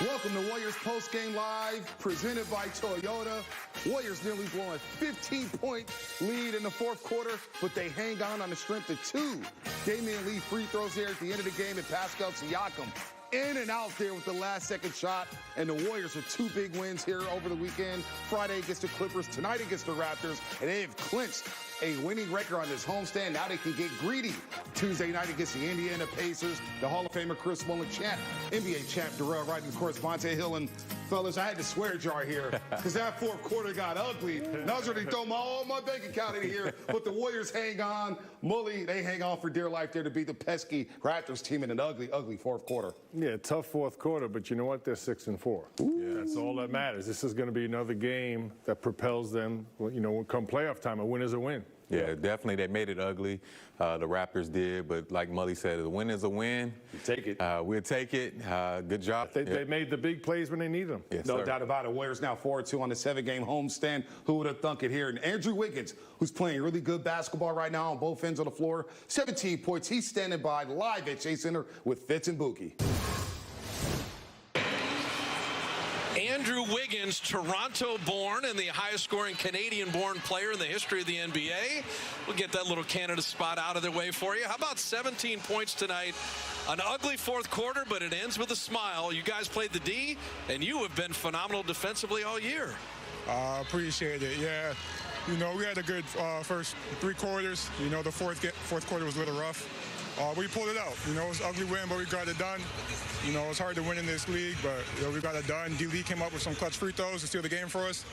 Welcome to Warriors Postgame Live, presented by Toyota. Warriors nearly blowing a 15-point lead in the fourth quarter, but they hang on the strength of two Damian Lee free throws here at the end of the game, and Pascal Siakam in and out there with the last-second shot. And the Warriors with two big wins here over the weekend. Friday against the Clippers, tonight against the Raptors, and they have clinched a winning record on this homestand. Now they can get greedy Tuesday night against the Indiana Pacers. The Hall of Famer Chris Mullin, champ, NBA champ Darrell Wright, and of course Vontae Hill. And fellas, I had to swear jar here because that fourth quarter got ugly. And I was ready to throw all my bank account in here, but the Warriors hang on. Mully, they hang on for dear life there to beat the pesky Raptors team in an ugly, ugly fourth quarter. Yeah, tough fourth quarter, but you know what? They're 6-4. Yeah, that's all that matters. This is going to be another game that propels them, you know, come playoff time. A win is a win. Yeah, definitely. They made it ugly. The Raptors did, but like Mully said, a win is a win. You take it. We'll take it. Good job. They made the big plays when they need them. Yes, no sir. doubt about it. Warriors now 4-2 on the 7-game homestand. Who would have thunk it here? And Andrew Wiggins, who's playing really good basketball right now on both ends of the floor. 17 points. He's standing by live at Chase Center with Fitz and Buki. Andrew Wiggins, Toronto-born and the highest-scoring Canadian-born player in the history of the NBA. We'll get that little Canada spot out of the way for you. How about 17 points tonight? An ugly fourth quarter, but it ends with a smile. You guys played the D, and you have been phenomenal defensively all year. Appreciate it. Yeah, you know, we had a good first three quarters. You know, the fourth quarter was a little rough. We pulled it out. You know, it was an ugly win, but we got it done. You know, it's hard to win in this league, but you know, we got it done. D-Lee came up with some clutch free throws to steal the game for us.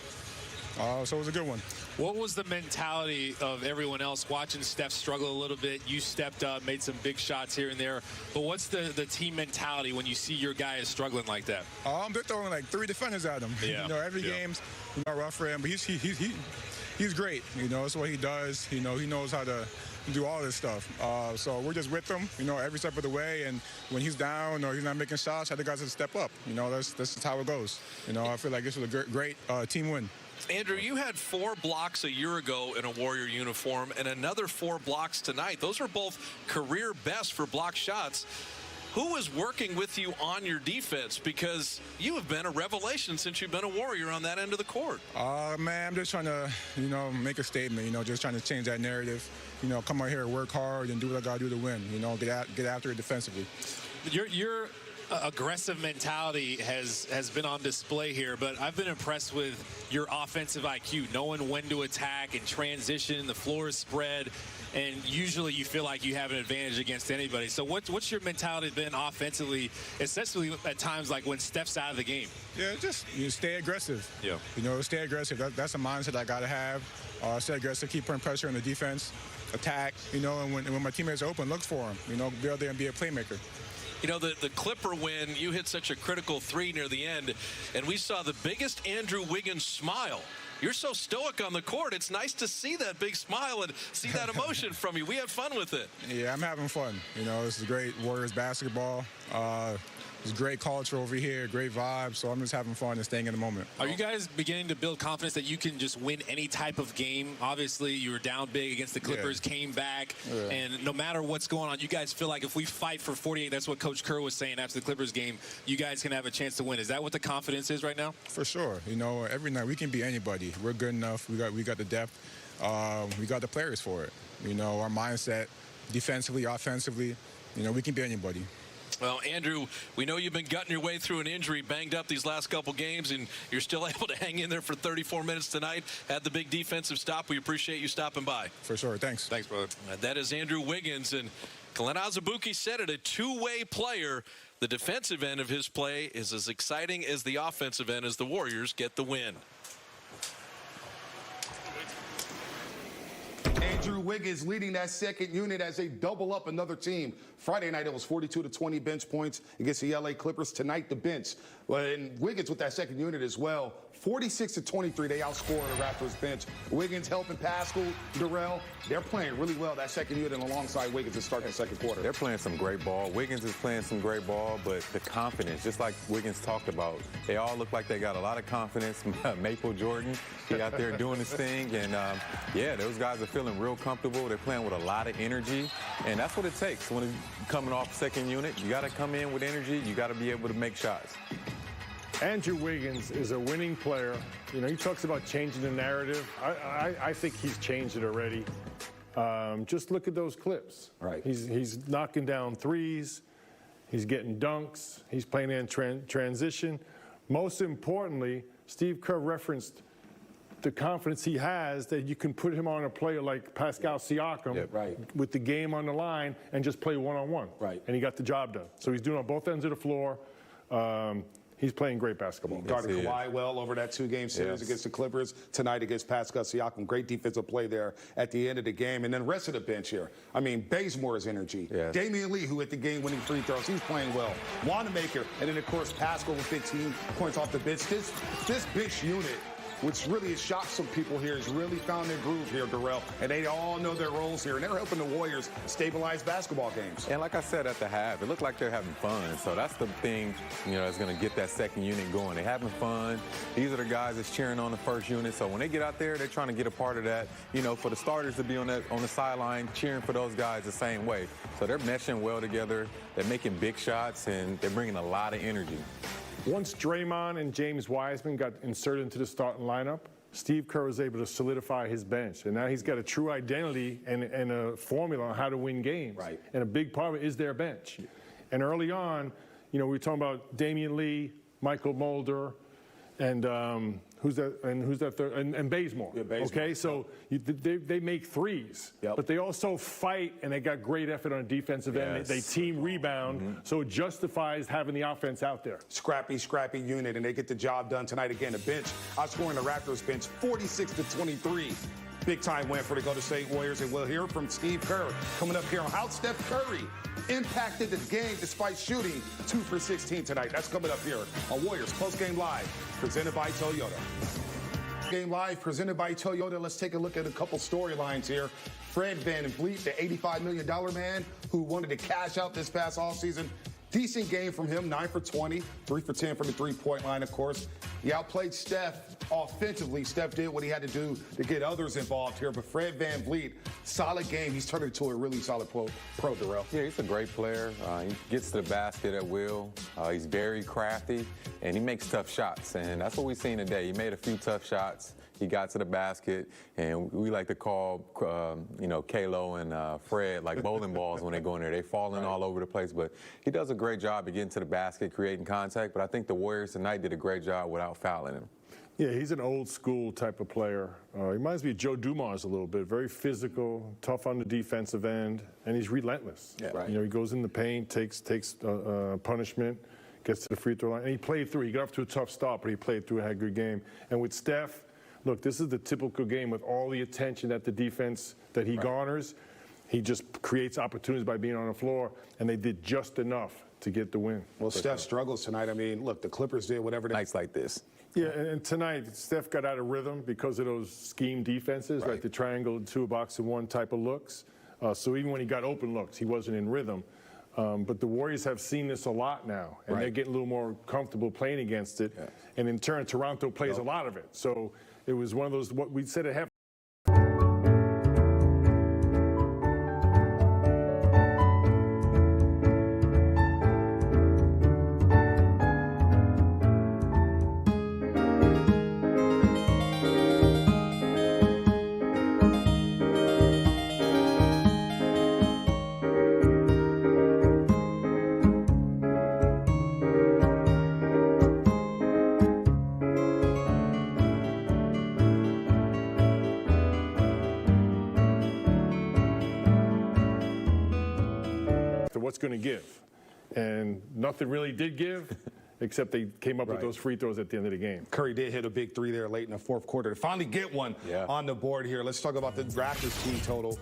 So it was a good one. What was the mentality of everyone else watching Steph struggle a little bit? You stepped up, made some big shots here and there. But what's the team mentality when you see your guys struggling like that? They're throwing like 3 defenders at him. Yeah. You know, every game's rough for him, but he's great. You know, that's what he does. You know, he knows how to do all this stuff. So we're just with him, you know, every step of the way. And when he's down or he's not making shots, other guys have to step up. You know, that's how it goes. You know, I feel like this was a great team win. Andrew, you had 4 blocks a year ago in a Warrior uniform and another 4 blocks tonight. Those are both career best for block shots. Who is working with you on your defense? Because you have been a revelation since you've been a Warrior on that end of the court. Man, I'm just trying to, you know, make a statement, you know, just trying to change that narrative. You know, come out here, work hard, and do what I got to do to win. You know, get after it defensively. Your aggressive mentality has been on display here, but I've been impressed with your offensive IQ, knowing when to attack and transition. The floor is spread, and usually you feel like you have an advantage against anybody. So what's your mentality been offensively, especially at times like when Steph's out of the game? Yeah, just stay aggressive. Yeah. You know, stay aggressive. That's a mindset I got to have. Stay aggressive, keep putting pressure on the defense, attack, you know, and when my teammates are open, look for them. You know, be out there and be a playmaker. You know, the Clipper win, you hit such a critical 3 near the end, and we saw the biggest Andrew Wiggins smile. You're so stoic on the court. It's nice to see that big smile and see that emotion from you. We have fun with it. Yeah, I'm having fun. You know, this is great Warriors basketball. It's great culture over here, great vibes, so I'm just having fun and staying in the moment. Are you guys beginning to build confidence that you can just win any type of game? Obviously, you were down big against the Clippers, came back, and no matter what's going on, you guys feel like if we fight for 48, that's what Coach Kerr was saying after the Clippers game, you guys can have a chance to win. Is that what the confidence is right now? For sure. You know, every night we can beat anybody. We're good enough. We got the depth. We got the players for it. You know, our mindset, defensively, offensively, you know, we can beat anybody. Well, Andrew, we know you've been gutting your way through an injury, banged up these last couple games, and you're still able to hang in there for 34 minutes tonight. Had the big defensive stop. We appreciate you stopping by. For sure. Thanks. Thanks, brother. That is Andrew Wiggins, and Glenn Azubuike said it, a two-way player. The defensive end of his play is as exciting as the offensive end as the Warriors get the win. Andrew Wiggins leading that second unit as they double up another team. Friday night, it was 42-20 bench points against the LA Clippers. Tonight, the bench. And Wiggins with that second unit as well. 46-23, they outscored the Raptors bench. Wiggins helping Pascal, Darrell. They're playing really well, that second unit alongside Wiggins to start the second quarter. They're playing some great ball. Wiggins is playing some great ball, but the confidence, just like Wiggins talked about, they all look like they got a lot of confidence. Maple Jordan, he out there doing his thing. And, yeah, those guys are feeling real comfortable. They're playing with a lot of energy. And that's what it takes when it's coming off second unit. You got to come in with energy. You got to be able to make shots. Andrew Wiggins is a winning player. You know, he talks about changing the narrative. I think he's changed it already. Just look at those clips. Right. He's knocking down threes. He's getting dunks. He's playing in transition. Most importantly, Steve Kerr referenced the confidence he has that you can put him on a player like Pascal Siakam with the game on the line and just play one-on-one. Right. And he got the job done. So he's doing it on both ends of the floor. He's playing great basketball. Guarded Kawhi well over that 2-game series against the Clippers. Tonight against Pascal Siakam. Great defensive play there at the end of the game. And then the rest of the bench here. I mean, Bazemore's energy. Yes. Damian Lee, who hit the game-winning free throws. He's playing well. Wanamaker. And then, of course, Pascal with 15 points off the bench. This bench unit, which really has shocked some people here, has really found their groove here, Darrell. And they all know their roles here. And they're helping the Warriors stabilize basketball games. And like I said at the half, it looked like they're having fun. So that's the thing, you know, that's going to get that second unit going. They're having fun. These are the guys that's cheering on the first unit. So when they get out there, they're trying to get a part of that. You know, for the starters to be on the sideline cheering for those guys the same way. So they're meshing well together. They're making big shots, and they're bringing a lot of energy. Once Draymond and James Wiseman got inserted into the starting lineup, Steve Kerr was able to solidify his bench. And now he's got a true identity and a formula on how to win games. Right. And a big part of it is their bench. And early on, you know, we were talking about Damian Lee, Michael Mulder, and who's that third? And Bazemore. Yeah, Bazemore. Okay, so they make threes, but they also fight, and they got great effort on the defensive end. They team rebound, so it justifies having the offense out there. Scrappy unit, and they get the job done tonight again. The bench outscoring the Raptors bench 46-23. Big-time win for the Golden State Warriors, and we'll hear from Steve Kerr coming up here on how Steph Curry impacted the game despite shooting 2 for 16 tonight. That's coming up here on Warriors PostGame Live, presented by Toyota. Game Live, presented by Toyota. Let's take a look at a couple storylines here. Fred VanVleet, the $85 million man who wanted to cash out this past offseason. Decent game from him, 9 for 20, 3 for 10 from the three-point line, of course. He outplayed Steph offensively. Steph did what he had to do to get others involved here. But Fred VanVleet, solid game. He's turned into a really solid pro, Darrell. Yeah, he's a great player. He gets to the basket at will. He's very crafty, and he makes tough shots. And that's what we've seen today. He made a few tough shots. He got to the basket, and we like to call, you know, Kalo and Fred like bowling balls when they go in there. They falling all over the place, but he does a great job of getting to the basket, creating contact. But I think the Warriors tonight did a great job without fouling him. Yeah, he's an old school type of player. He reminds me of Joe Dumars a little bit. Very physical, tough on the defensive end, and he's relentless. Yeah. Right. You know, he goes in the paint, takes punishment, gets to the free throw line, and he played through. He got off to a tough start, but he played through and had a good game. And with Steph, look, this is the typical game with all the attention that the defense that he garners. He just creates opportunities by being on the floor, and they did just enough to get the win. Well, Steph struggles tonight. I mean, look, the Clippers did whatever they... Nights like this. Yeah, and tonight, Steph got out of rhythm because of those scheme defenses, right? The triangle, 2-box-and-1 type of looks. So even when he got open looks, he wasn't in rhythm. But the Warriors have seen this a lot now, and they're getting a little more comfortable playing against it. Yeah. And in turn, Toronto plays a lot of it. So it was one of those, what we said at half. What's going to give? And nothing really did give, except they came up with those free throws at the end of the game. Curry did hit a big three there late in the fourth quarter to finally get one on the board here. Let's talk about the Raptors team total.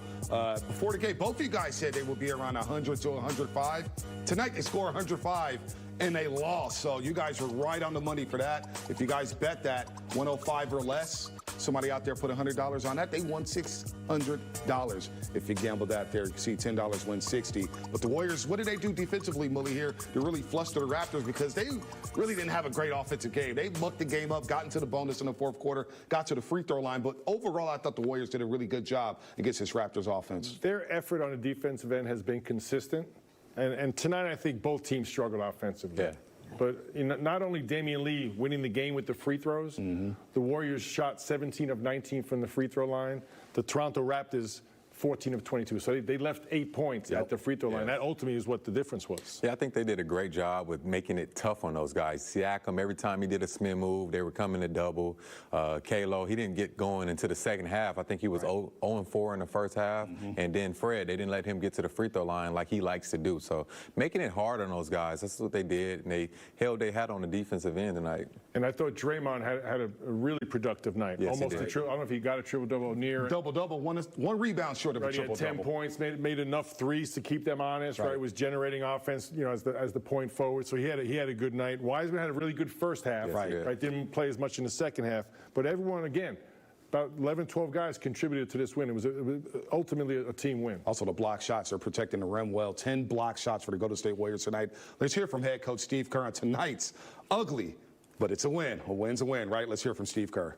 Before the game, both of you guys said they would be around 100 to 105. Tonight they score 105 and they lost. So you guys were right on the money for that. If you guys bet that 105 or less, somebody out there put $100 on that, they won $600. If you gambled that there, you can see $10 win 60. But the Warriors, what did they do defensively, Mully, here to really fluster the Raptors? Because they really didn't have a great offensive game. They mucked the game up, got into the bonus in the fourth quarter, got to the free throw line. But overall, I thought the Warriors did a really good job against this Raptors offense. Their effort on the defensive end has been consistent. And tonight, I think both teams struggled offensively. Yeah. But not only Damian Lee winning the game with the free throws, the Warriors shot 17 of 19 from the free throw line. The Toronto Raptors 14 of 22. So they left 8 points at the free throw line. That ultimately is what the difference was. Yeah, I think they did a great job with making it tough on those guys. Siakam, every time he did a spin move, they were coming to double. Kalo, he didn't get going into the second half. I think he was 0-4 in the first half. And then Fred, they didn't let him get to the free throw line like he likes to do. So making it hard on those guys, that's what they did. And they held their hat on the defensive end tonight. And I thought Draymond had a really productive night. Yes, almost a triple. I don't know if he got a triple-double near. Double-double, one rebound short of a He had triple-double. 10 points, made enough threes to keep them honest, right? Was generating offense, as the point forward. So he had a good night. Wiseman had a really good first half, right? Didn't play as much in the second half. But everyone, again, about 11, 12 guys contributed to this win. It was ultimately a team win. Also, the block shots are protecting the rim well. 10 block shots for the Golden State Warriors tonight. Let's hear from head coach Steve Kerr on tonight's ugly, but it's a win. A win's a win, right? Let's hear from Steve Kerr.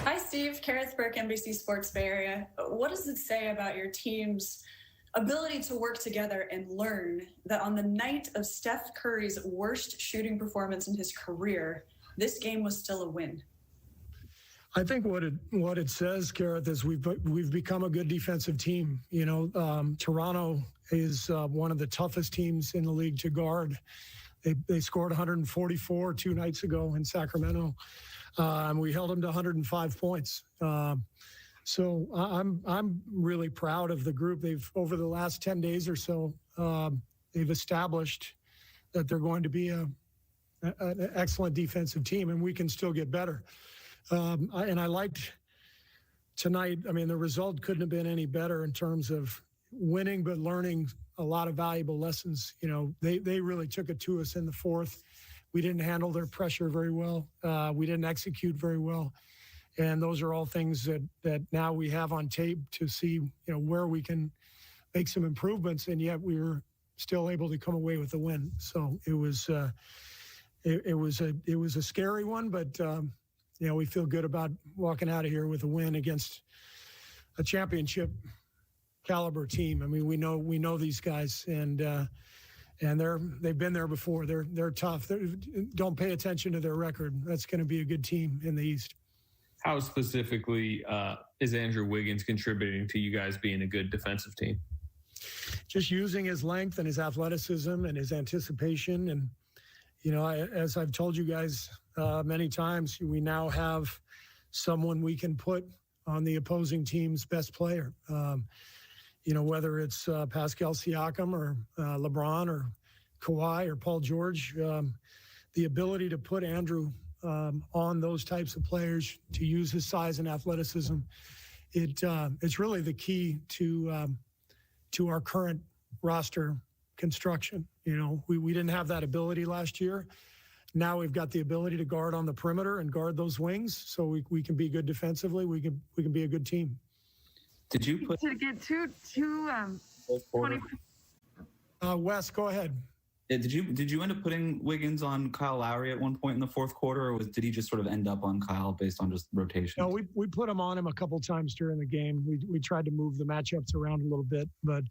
Hi, Steve. Kareth Burke, NBC Sports Bay Area. What does it say about your team's ability to work together and learn that on the night of Steph Curry's worst shooting performance in his career, this game was still a win? I think what it says, Kareth, is we've become a good defensive team. Toronto is one of the toughest teams in the league to guard. They scored 144 2 nights ago in Sacramento. We held them to 105 points. So I'm really proud of the group. They've, over the last 10 days or so, they've established that they're going to be an excellent defensive team, and we can still get better. And I liked tonight. I mean, the result couldn't have been any better in terms of winning, but learning a lot of valuable lessons. They really took it to us in the fourth. We didn't handle their pressure very well. We didn't execute very well. And those are all things that now we have on tape to see, where we can make some improvements. And yet we were still able to come away with the win. So it was a scary one, but we feel good about walking out of here with a win against a championship caliber team. I mean, we know these guys, and they've been there before. They're tough. Don't pay attention to their record. That's going to be a good team in the East. How specifically is Andrew Wiggins contributing to you guys being a good defensive team? Just using his length and his athleticism and his anticipation. And, as I've told you guys many times, we now have someone we can put on the opposing team's best player. Whether it's Pascal Siakam or LeBron or Kawhi or Paul George, the ability to put Andrew on those types of players, to use his size and athleticism, it's really the key to our current roster construction. We didn't have that ability last year. Now we've got the ability to guard on the perimeter and guard those wings, so we can be good defensively. We can be a good team. Did you put to get two 20? Wes, go ahead. Yeah, did you end up putting Wiggins on Kyle Lowry at one point in the fourth quarter, or did he just sort of end up on Kyle based on just rotation? No, we put him on him a couple times during the game. We tried to move the matchups around a little bit, but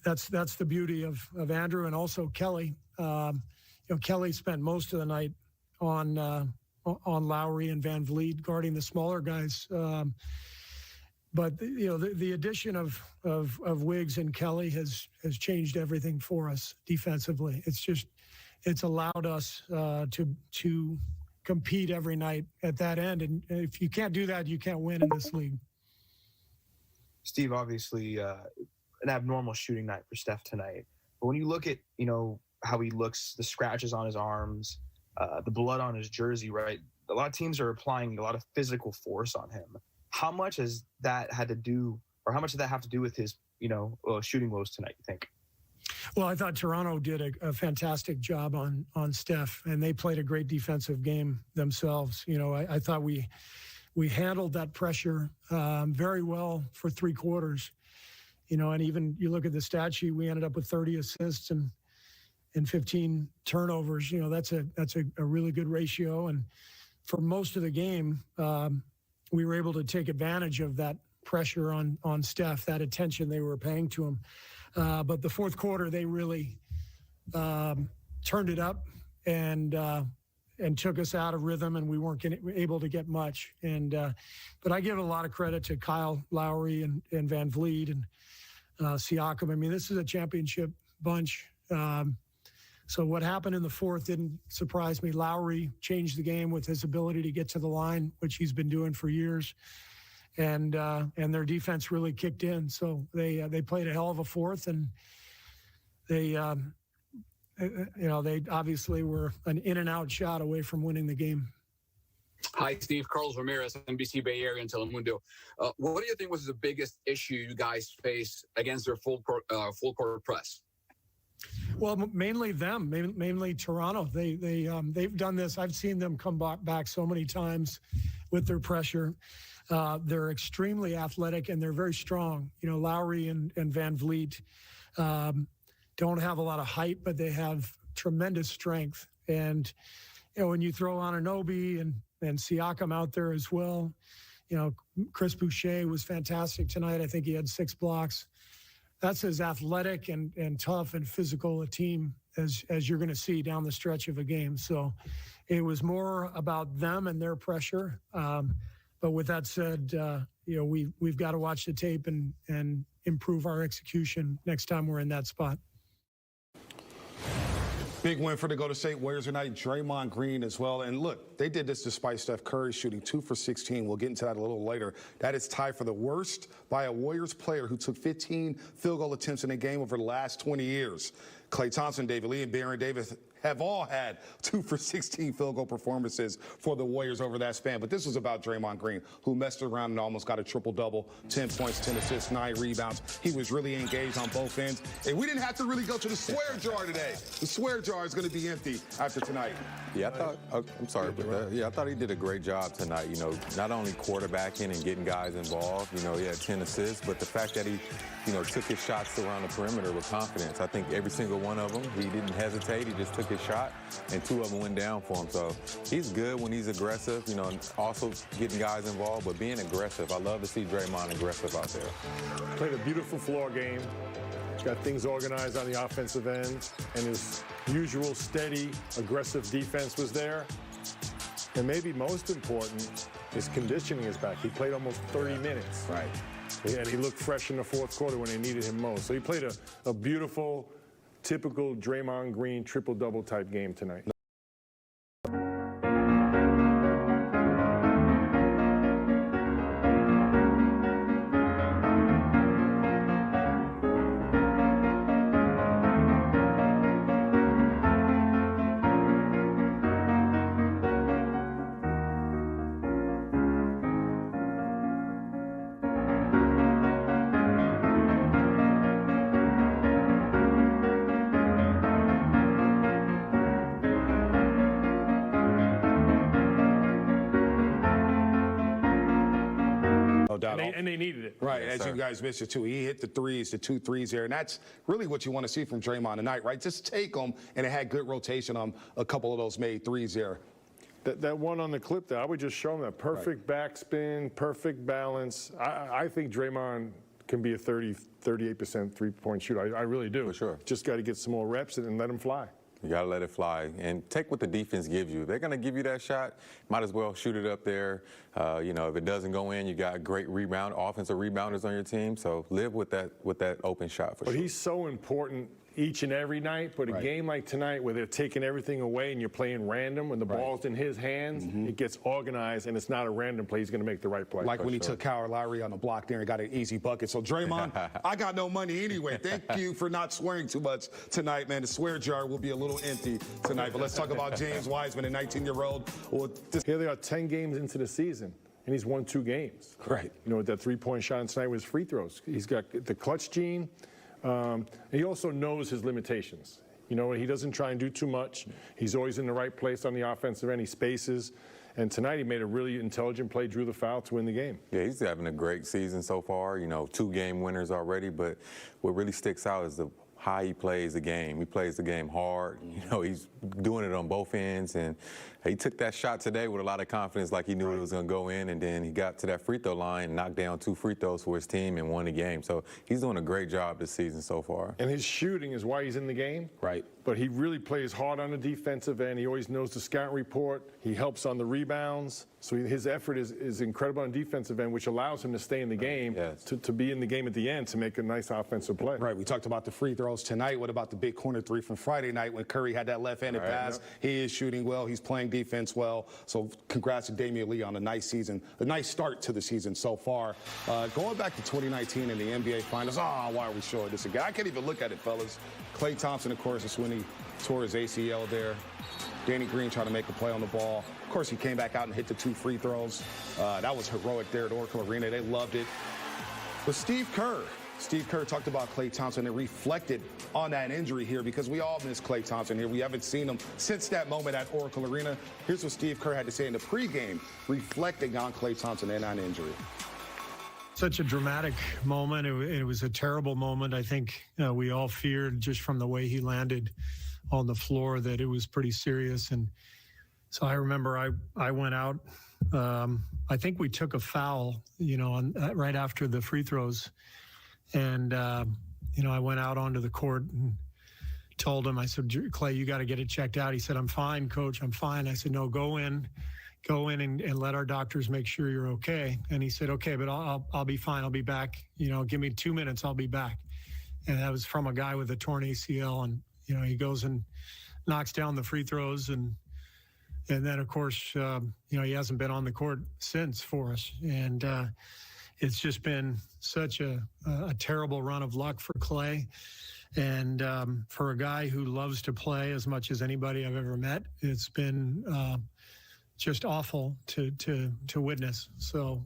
that's the beauty of Andrew, and also Kelly. Kelly spent most of the night on Lowry and Van Vliet guarding the smaller guys. But the addition of Wiggs and Kelly has changed everything for us defensively. It's allowed us to compete every night at that end. And if you can't do that, you can't win in this league. Steve, obviously an abnormal shooting night for Steph tonight. But when you look at, how he looks, the scratches on his arms, the blood on his jersey, right? A lot of teams are applying a lot of physical force on him. How much has that had to do, or how much did that have to do with his, shooting woes tonight, you think? Well, I thought Toronto did a fantastic job on Steph, and they played a great defensive game themselves. I thought we handled that pressure very well for 3 quarters. And even you look at the stat sheet, we ended up with 30 assists and 15 turnovers. That's a really good ratio. And for most of the game, we were able to take advantage of that pressure on Steph, that attention they were paying to him. But the fourth quarter, they really turned it up and took us out of rhythm, and we weren't able to get much. But I give a lot of credit to Kyle Lowry and Van Vliet and Siakam. I mean, this is a championship bunch. So what happened in the fourth didn't surprise me. Lowry changed the game with his ability to get to the line, which he's been doing for years. And their defense really kicked in. So they played a hell of a fourth, and they obviously were an in and out shot away from winning the game. Hi, Steve. Carlos Ramirez, NBC Bay Area and Telemundo. What do you think was the biggest issue you guys faced against their full court press? Well, mainly them, mainly Toronto. They've done this. I've seen them come back so many times with their pressure. They're extremely athletic and they're very strong. You know, Lowry and Van Vliet don't have a lot of height, but they have tremendous strength. And you know, when you throw Anunoby and Siakam out there as well, you know, Chris Boucher was fantastic tonight. I think he had 6 blocks. That's as athletic and tough and physical a team as you're going to see down the stretch of a game. So it was more about them and their pressure. But with that said, you know, we've got to watch the tape and improve our execution next time we're in that spot. Big win for the Golden State Warriors tonight. Draymond Green as well. And look, they did this despite Steph Curry shooting 2 for 16. We'll get into that a little later. That is tied for the worst by a Warriors player who took 15 field goal attempts in a game over the last 20 years. Klay Thompson, David Lee, and Baron Davis have all had 2 for 16 field goal performances for the Warriors over that span. But this was about Draymond Green, who messed around and almost got a triple-double, 10 points, 10 assists, 9 rebounds. He was really engaged on both ends. And we didn't have to really go to the swear jar today. The swear jar is going to be empty after tonight. Yeah, I thought, I'm sorry, but I thought he did a great job tonight. You know, not only quarterbacking and getting guys involved, you know, he had 10 assists, but the fact that he, you know, took his shots around the perimeter with confidence. I think every single one of them, he didn't hesitate. He just took his shot, and 2 of them went down for him. So he's good when he's aggressive, you know, and also getting guys involved, but being aggressive. I love to see Draymond aggressive out there. Played a beautiful floor game. Got things organized on the offensive end, and his usual steady, aggressive defense was there. And maybe most important, his conditioning is back. He played almost 30 minutes. Right. And he looked fresh in the fourth quarter when they needed him most. So he played a beautiful, typical Draymond Green triple-double type game tonight. And they needed it. Right, yes, as you guys mentioned too. He hit the threes, the 2 threes there, and that's really what you want to see from Draymond tonight, right? Just take them, and it had good rotation on a couple of those made threes there. That one on the clip there, I would just show him that perfect backspin, perfect balance. I think Draymond can be a 38% three-point shooter. I really do. For sure. Just got to get some more reps and let him fly. You got to let it fly and take what the defense gives you. If they're going to give you that shot, might as well shoot it up there. You know, if it doesn't go in, you got great offensive rebounders on your team. So live with that open shot for sure. But he's so important each and every night. But a game like tonight where they're taking everything away and you're playing random, when the ball's in his hands, it gets organized and it's not a random play. He's going to make the right play. Like when he took Kyle Lowry on the block there and got an easy bucket. So Draymond, I got no money anyway. Thank you for not swearing too much tonight, man. The swear jar will be a little empty tonight. But let's talk about James Wiseman, a 19-year-old. Here they are 10 games into the season. And he's won 2 games. Right. You know, with that three-point shot tonight with his free throws. He's got the clutch gene. And he also knows his limitations. You know, he doesn't try and do too much. He's always in the right place on the offensive end. He spaces. And tonight he made a really intelligent play, drew the foul to win the game. Yeah, he's having a great season so far. You know, 2 game winners already. But what really sticks out is how he plays the game. He plays the game hard. You know, he's doing it on both ends, and he took that shot today with a lot of confidence, like he knew it was going to go in, and then he got to that free throw line, knocked down 2 free throws for his team, and won the game. So he's doing a great job this season so far. And his shooting is why he's in the game. Right. But he really plays hard on the defensive end. He always knows the scout report. He helps on the rebounds. So his effort is incredible on the defensive end, which allows him to stay in the game, to be in the game at the end, to make a nice offensive play. Right. We talked about the free throws tonight. What about the big corner 3 from Friday night when Curry had that left-handed pass? He is shooting well. He's playing defense well. So congrats to Damian Lee on a nice season, a nice start to the season so far. Going back to 2019 in the NBA Finals, why are we showing this again? I can't even look at it, fellas. Klay Thompson, of course, is when he tore his ACL there. Danny Green trying to make a play on the ball. Of course, he came back out and hit the 2 free throws. That was heroic there at Oracle Arena. They loved it. But Steve Kerr talked about Klay Thompson and reflected on that injury here, because we all miss Klay Thompson here. We haven't seen him since that moment at Oracle Arena. Here's what Steve Kerr had to say in the pregame, reflecting on Klay Thompson and on injury. Such a dramatic moment. It was a terrible moment. I think we all feared, just from the way he landed on the floor, that it was pretty serious. And so I remember I went out. I think we took a foul, right after the free throws. And, I went out onto the court and told him, I said, Klay, you got to get it checked out. He said, I'm fine, coach, I'm fine. I said, no, go in and let our doctors make sure you're okay. And he said, okay, but I'll be fine. I'll be back. Give me 2 minutes. I'll be back. And that was from a guy with a torn ACL. And, he goes and knocks down the free throws. And then, of course, he hasn't been on the court since for us. And it's just been such a terrible run of luck for Klay. And for a guy who loves to play as much as anybody I've ever met, it's been just awful to witness. So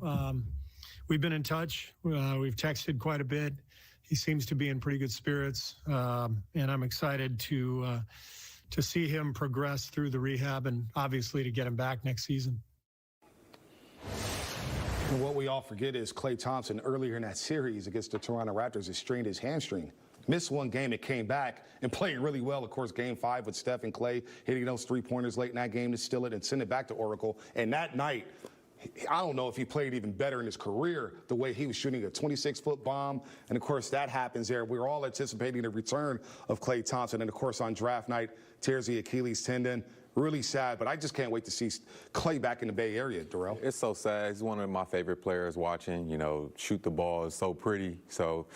we've been in touch. We've texted quite a bit. He seems to be in pretty good spirits, and I'm excited to see him progress through the rehab, and obviously to get him back next season. And what we all forget is Klay Thompson earlier in that series against the Toronto Raptors has strained his hamstring. Missed one game, it came back and played really well. Of course, game 5 with Steph and Klay hitting those 3-pointers late in that game to steal it and send it back to Oracle. And that night, I don't know if he played even better in his career, the way he was shooting a 26-foot bomb. And, of course, that happens there. We were all anticipating the return of Klay Thompson. And, of course, on draft night, tears the Achilles tendon. Really sad, but I just can't wait to see Klay back in the Bay Area, Darrell. It's so sad. He's one of my favorite players watching. Shoot the ball is so pretty. So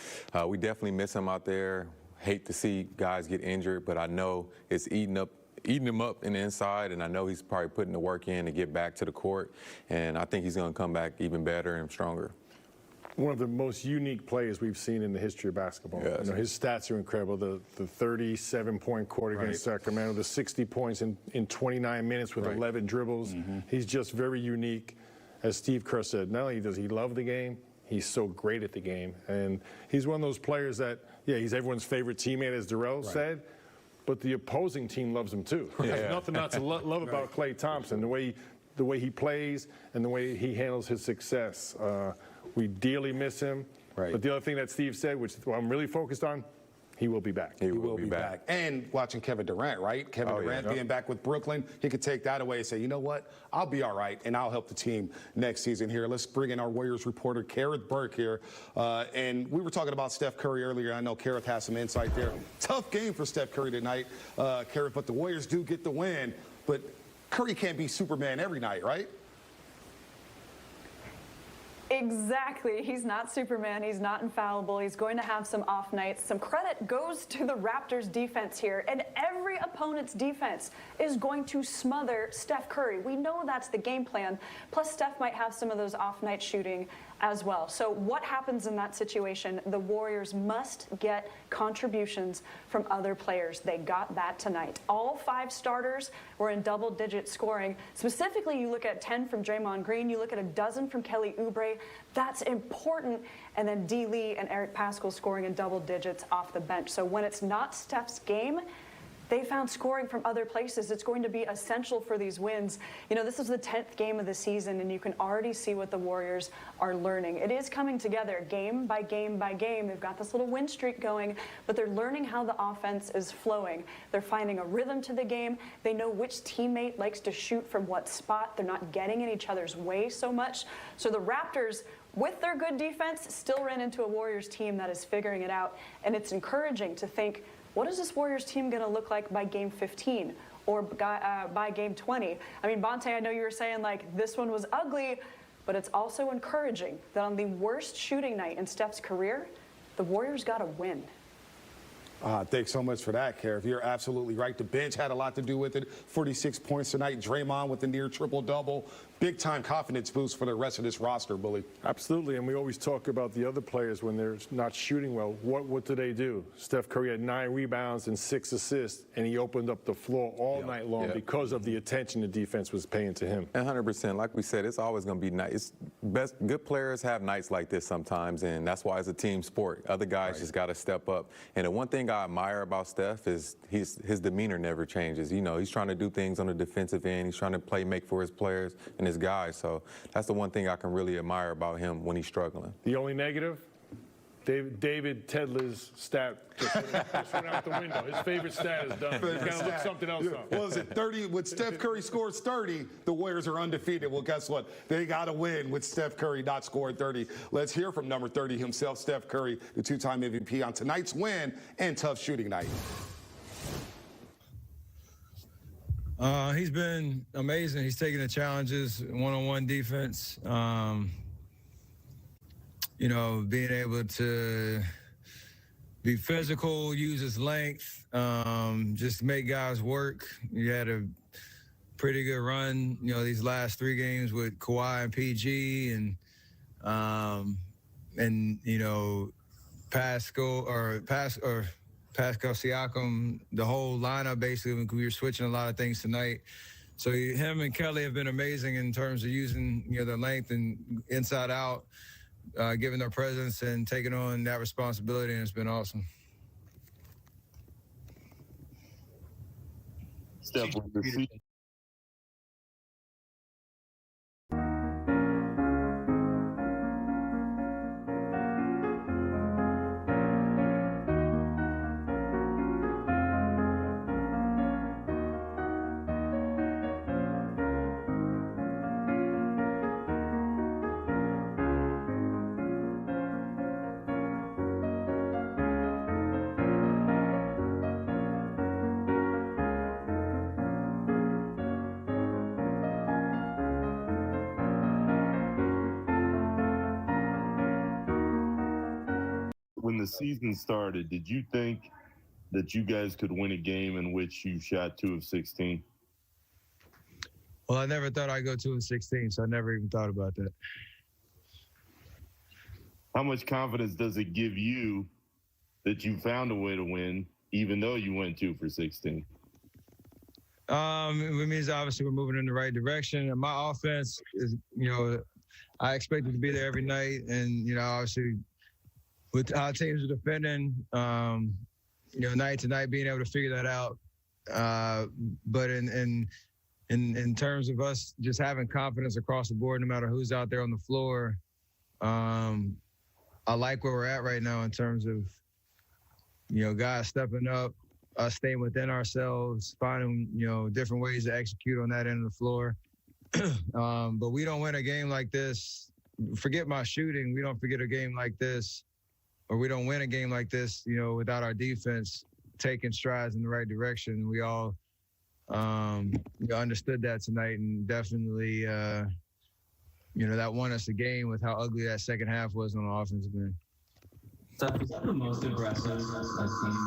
we definitely miss him out there. Hate to see guys get injured, but I know it's eating him up in the inside, and I know he's probably putting the work in to get back to the court, and I think he's going to come back even better and stronger. One of the most unique players we've seen in the history of basketball. Yes. His stats are incredible. The 37-point quarter against Sacramento, the 60 points in 29 minutes with 11 dribbles. He's just very unique. As Steve Kerr said, not only does he love the game, he's so great at the game. And he's one of those players that, he's everyone's favorite teammate, as Darrell said, but the opposing team loves him too. There's nothing not to love about Klay Thompson, the way he plays and the way he handles his success. We dearly miss him. But the other thing that Steve said, which I'm really focused on, he will be back. He will be back. And watching Kevin Durant, right? Kevin Durant being back with Brooklyn, he could take that away and say, you know what? I'll be all right, and I'll help the team next season here. Let's bring in our Warriors reporter, Kareth Burke here. And we were talking about Steph Curry earlier. I know Kareth has some insight there. Tough game for Steph Curry tonight, Kareth, but the Warriors do get the win. But Curry can't be Superman every night, right? Exactly. He's not Superman. He's not infallible. He's going to have some off nights. Some credit goes to the Raptors defense here, and every opponent's defense is going to smother Steph Curry. We know that's the game plan. Plus, Steph might have some of those off night shooting as well. So what happens in that situation? The Warriors must get contributions from other players. They got that tonight. All 5 starters were in double-digit scoring. Specifically, you look at 10 from Draymond Green. You look at a dozen from Kelly Oubre. That's important. And then D. Lee and Eric Paschall scoring in double digits off the bench. So when it's not Steph's game, They found scoring from other places. It's going to be essential for these wins. You know, this is the 10th game of the season, and you can already see what the Warriors are learning. It is coming together game by game by game. They've got this little win streak going, but they're learning how the offense is flowing. They're finding a rhythm to the game. They know which teammate likes to shoot from what spot. They're not getting in each other's way so much. So the Raptors, with their good defense, still ran into a Warriors team that is figuring it out, and it's encouraging to think, what is this Warriors team going to look like by game 15 or by game 20? I mean, Bonte, I know you were saying, like, this one was ugly, but it's also encouraging that on the worst shooting night in Steph's career, the Warriors got a win. Thanks so much for that, Kev. You're absolutely right. The bench had a lot to do with it. 46 points tonight. Draymond with the near triple-double. Big-time confidence boost for the rest of this roster, Bully. Absolutely, and we always talk about the other players when they're not shooting well. What do they do? Steph Curry had 9 rebounds and 6 assists, and he opened up the floor all night long because of the attention the defense was paying to him. 100%. Like we said, it's always going to be nice. Good players have nights like this sometimes, and that's why it's a team sport. Other guys just got to step up. And the one thing I admire about Steph is his demeanor never changes. You know, he's trying to do things on the defensive end. He's trying to make for his players and his guys. So that's the one thing I can really admire about him when he's struggling. The only negative? David Tedler's stat just went out the window. His favorite stat is done. He's got to look something else up. What was it, 30? When Steph Curry scores 30, the Warriors are undefeated. Well, guess what? They got to win with Steph Curry not scoring 30. Let's hear from number 30 himself, Steph Curry, the 2-time MVP, on tonight's win and tough shooting night. He's been amazing. He's taking the challenges, one-on-one defense. You know, being able to be physical, use his length, just make guys work. You had a pretty good run, you know, these last 3 games with Kawhi and PG and you know, Pascal Siakam, the whole lineup basically. We were switching a lot of things tonight. So him and Kelly have been amazing in terms of using, you know, their length and inside out, giving their presence and taking on that responsibility, and it's been awesome. Steph, when the season started, did you think that you guys could win a game in which you shot 2 of 16? Well, I never thought I'd go 2 of 16, so I never even thought about that. How much confidence does it give you that you found a way to win, even though you went 2 for 16? It means obviously we're moving in the right direction. And my offense is, you know, I expect it to be there every night. And, you know, obviously with how teams are defending, you know, night to night, being able to figure that out. But in terms of us just having confidence across the board, no matter who's out there on the floor, I like where we're at right now in terms of, you know, guys stepping up, us staying within ourselves, finding, you know, different ways to execute on that end of the floor. But we don't win a game like this. Forget my shooting. We don't forget a game like this, or we don't win a game like this, you know, without our defense taking strides in the right direction. We all you know, understood that tonight, and definitely, you know, that won us the game with how ugly that second half was on the offensive end. Steph, was that the most aggressive team?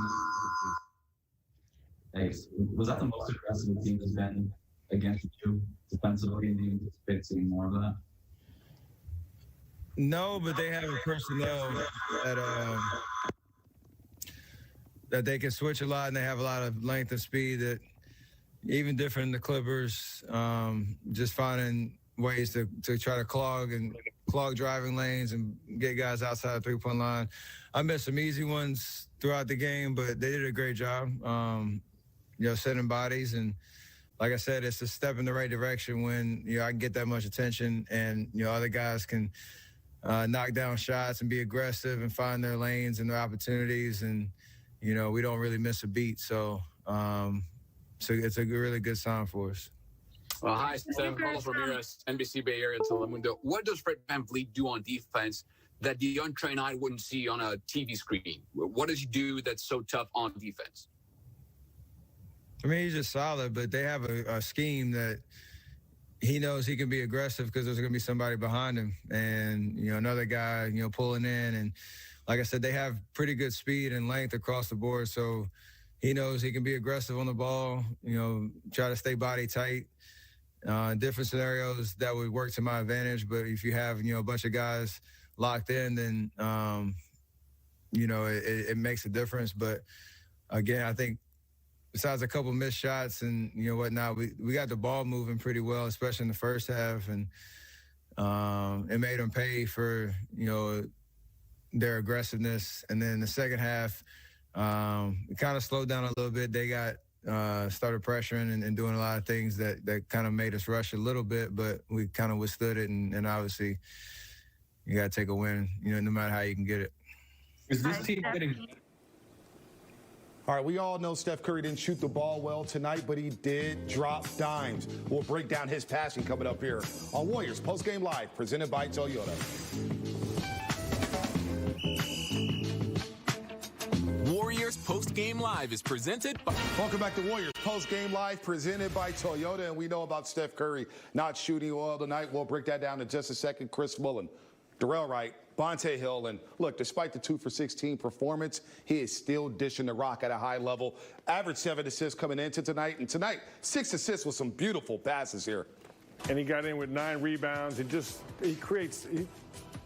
Thanks. Was that the most aggressive the team has been against you defensively, and do you anticipate seeing more of that? No, but they have a personnel that they can switch a lot, and they have a lot of length and speed that even different than the Clippers, just finding ways to try to clog driving lanes and get guys outside the three-point line. I missed some easy ones throughout the game, but they did a great job. setting bodies. And like I said, it's a step in the right direction when, I can get that much attention and, other guys can knock down shots and be aggressive and find their lanes and their opportunities. And, we don't really miss a beat. So it's a really good sign for us. Hi, Steph. Carlos Ramirez, NBC Bay Area and Telemundo. What does Fred VanVleet do on defense that the untrained eye wouldn't see on a TV screen? What does he do that's so tough on defense? I mean, he's just solid, but they have a scheme that he knows he can be aggressive because there's going to be somebody behind him and, another guy, pulling in. And like I said, they have pretty good speed and length across the board. So he knows he can be aggressive on the ball, try to stay body tight. Different scenarios that would work to my advantage. But if you have, a bunch of guys locked in, then, it makes a difference. But again, I think besides a couple missed shots and, whatnot, we got the ball moving pretty well, especially in the first half. And it made them pay for, their aggressiveness. And then the second half, it kind of slowed down a little bit. They got started pressuring and doing a lot of things that kind of made us rush a little bit, but we kind of withstood it. And obviously, you got to take a win, no matter how you can get it. Is this team getting... All right, we all know Steph Curry didn't shoot the ball well tonight, but he did drop dimes. We'll break down his passing coming up here on Warriors Postgame Live, presented by Toyota. Warriors Postgame Live is presented by... Welcome back to Warriors Postgame Live, presented by Toyota. And we know about Steph Curry not shooting well tonight. We'll break that down in just a second. Chris Mullen, Darrell Wright, Bonte Hill, and look, despite the 2 for 16 performance, he is still dishing the rock at a high level. Average 7 assists coming into tonight, and tonight 6 assists with some beautiful passes here. And he got in with 9 rebounds. He creates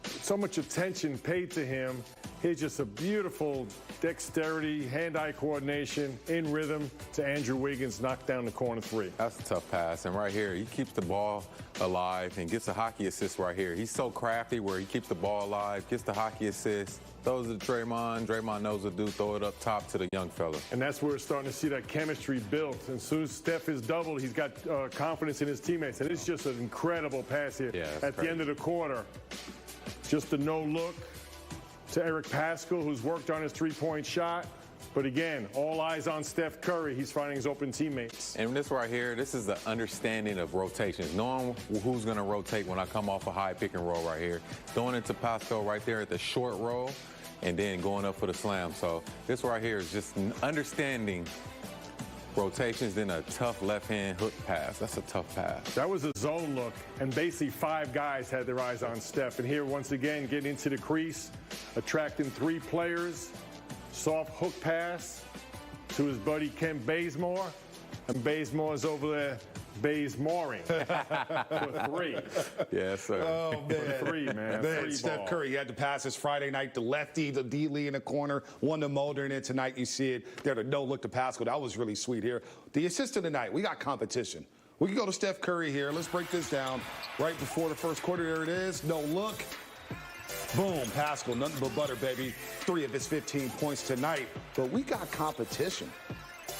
so much attention paid to him. He's just a beautiful dexterity, hand-eye coordination, in rhythm to Andrew Wiggins, knocked down the corner 3. That's a tough pass. And right here, he keeps the ball alive and gets a hockey assist right here. He's so crafty where he keeps the ball alive, gets the hockey assist, throws it to Draymond. Draymond knows what to do, throw it up top to the young fella. And that's where we're starting to see that chemistry built. And as soon as Steph is doubled, he's got confidence in his teammates. And it's just an incredible pass here. Yeah, at the end of the quarter, just a no-look to Eric Paschall, who's worked on his three-point shot. But again, all eyes on Steph Curry. He's finding his open teammates. And this right here, this is the understanding of rotations, knowing who's going to rotate when I come off a high pick and roll right here. Throwing it to Paschall right there at the short roll, and then going up for the slam. So this right here is just understanding rotations, then a tough left-hand hook pass. That's a tough pass. That was a zone look, and basically 5 guys had their eyes on Steph. And here, once again, getting into the crease, attracting 3 players. Soft hook pass to his buddy Ken Bazemore. And Bazemore's over there Bazemoring for 3. Yes, sir. Oh, man. For 3, man. Man, Steph Curry, he had to pass this Friday night. The lefty, the D-Lee in the corner, one to Mulder, and then tonight you see it. They're the no-look to Paschall. That was really sweet here. The assist of the night, we got competition. We can go to Steph Curry here. Let's break this down. Right before the first quarter, there it is. No look. Boom, Paschall, nothing but butter, baby. 3 of his 15 points tonight. But we got competition.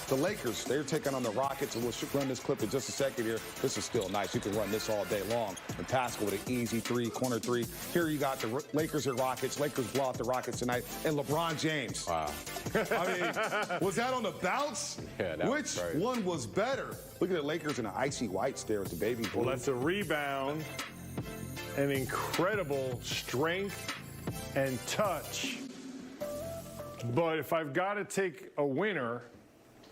The Lakers, they're taking on the Rockets, and we'll run this clip in just a second here. This is still nice. You can run this all day long. And Paschall with an easy 3, corner 3. Here you got the Lakers and Rockets. Lakers blow out the Rockets tonight. And LeBron James. Wow. I mean, was that on the bounce? Yeah, that Which was crazy. one was better? Look at the Lakers in the icy whites there with the baby blue. Well, that's a rebound, an incredible strength and touch. But if I've got to take a winner,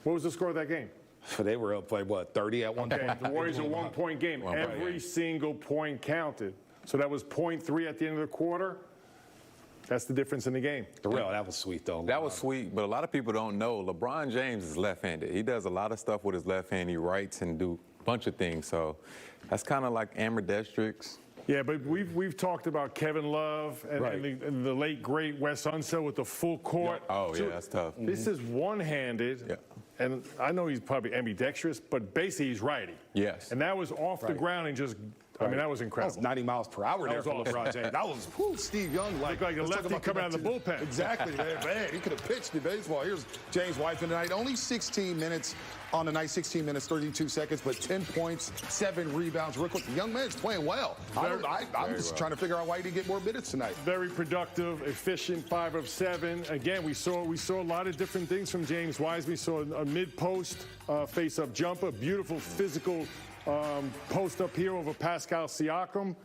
what was the score of that game? So they were up by, what, 30 at one point? The Warriors are a 1-point game. Every single point counted. So that was .3 at the end of the quarter. That's the difference in the game. Darrell, that was sweet, though. That was sweet, but a lot of people don't know LeBron James is left-handed. He does a lot of stuff with his left hand. He writes and do a bunch of things. So that's kind of like ambidextrix. Yeah, but we've talked about Kevin Love and the late, great Wes Unseld with the full court. Yeah. Oh, yeah, that's tough. This is one-handed. Yeah. And I know he's probably ambidextrous, but basically he's righty. Yes. And that was off the ground and just I mean, that was incredible. That was 90 miles per hour there for LeBron James. That was Steve Young looked like a lefty coming out of the bullpen. Exactly, man. He could have pitched in baseball. Here's James Wiseman tonight. Only 16 minutes on the night, 16 minutes, 32 seconds, but 10 points, 7 rebounds. Real quick, the young man's playing well. I'm just trying to figure out why he didn't get more minutes tonight. Very productive, efficient, 5 of 7. Again, we saw a lot of different things from James Wiseman. We saw a mid-post face-up jumper, beautiful physical post up here over Pascal Siakam.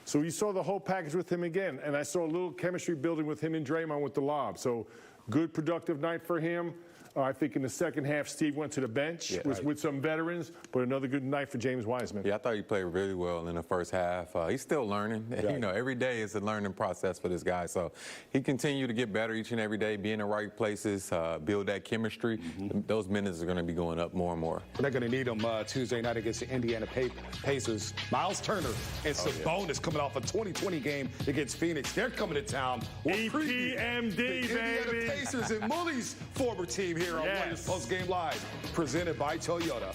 So we saw the whole package with him again, and I saw a little chemistry building with him and Draymond with the lob. So good, productive night for him. I think in the second half, Steve went to the bench with some veterans, but another good night for James Wiseman. Yeah, I thought he played really well in the first half. He's still learning. Right. You know, every day is a learning process for this guy. So he continued to get better each and every day, be in the right places, build that chemistry. Those minutes are going to be going up more and more. They're going to need him Tuesday night against the Indiana Pacers. Miles Turner and Sabonis coming off a 2020 game against Phoenix. They're coming to town. EPMD, baby. Indiana Pacers and Mully's former team here on Warriors Post Game Live, presented by Toyota.